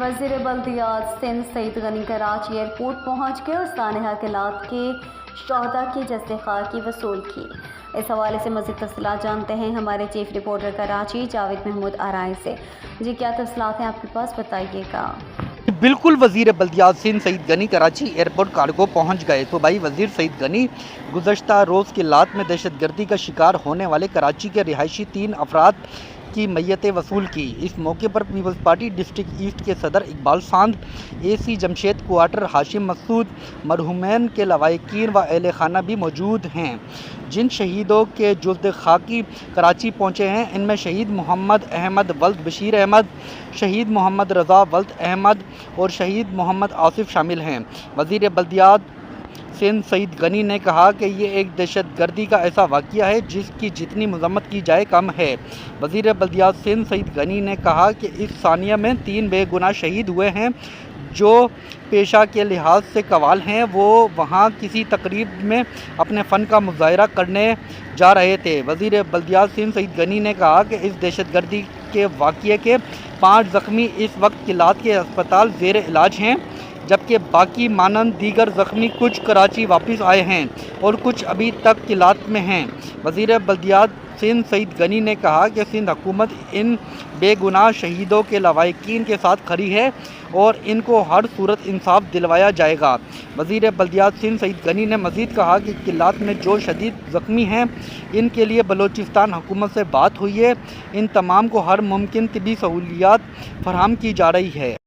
वज़ीर बल्दियात सिंध सईद गनी कराची एयरपोर्ट पहुँच गए और सानहा किलात के शहदा की जस्ते खार की वसूल की। इस हवाले से मज़ीद तफसीलात जानते हैं हमारे चीफ रिपोर्टर कराची जावेद महमूद आराई से। जी क्या तफसीलात हैं आपके पास, बताइएगा। बिल्कुल, वज़ीर बल्दियात सिंध सईद गनी कराची एयरपोर्ट कार्गो पहुंच गए। तो भाई वज़ीर सईद गनी गुज़श्ता रोज़ की लात में दहशतगर्दी का शिकार होने वाले कराची के रिहायशी 3 अफराद की मैयतें वसूल की। इस मौके पर पीपल्स पार्टी डिस्ट्रिक्ट ईस्ट के सदर इकबाल सांद, AC जमशेद क्वार्टर हाशिम मसूद, मरहूमैन के लवाहिकीन व अहले खाना भी मौजूद हैं। जिन शहीदों के जुल्द खाकी कराची पहुँचे हैं इनमें शहीद मोहम्मद अहमद वल्द बशीर अहमद, शहीद मोहम्मद रज़ा वल्द अहमद और शहीद मोहम्मद आसिफ शामिल हैं। वज़ीर बल्दियात सिंध सईद गनी ने कहा कि ये एक दहशतगर्दी का ऐसा वाक़या है जिसकी जितनी मज़म्मत की जाए कम है। वज़ीर बल्दियात सिंध सईद गनी ने कहा कि इस सानिया में 3 बेगुनाह शहीद हुए हैं जो पेशा के लिहाज से कवाल हैं। वो वहाँ किसी तकरीब में अपने फ़न का मुज़ाहरा करने जा रहे थे। वज़ीर बल्दियात सिंध सईद गनी ने कहा कि इस दहशतगर्दी के वाक़ये के 5 ज़ख्मी इस वक्त किलात के अस्पताल ज़ेर इलाज हैं, जबकि बाकी मानंद दीगर ज़ख्मी कुछ कराची वापस आए हैं और कुछ अभी तक किलात में हैं। वज़ीर बल्दियात सिंध सईद गनी ने कहा कि सिंध हुकूमत इन बेगुनाह शहीदों के लवाहिकीन के साथ खड़ी है और इनको हर सूरत इंसाफ दिलवाया जाएगा। वज़ीर बल्दियात सिंध सईद गनी ने मज़ीद कहा कि किलात में जो शदीद ज़ख्मी हैं इनके लिए बलोचिस्तान हुकूमत से बात हुई है। इन तमाम को हर मुमकिन तिबी सहूलियात फराहम की जा रही है।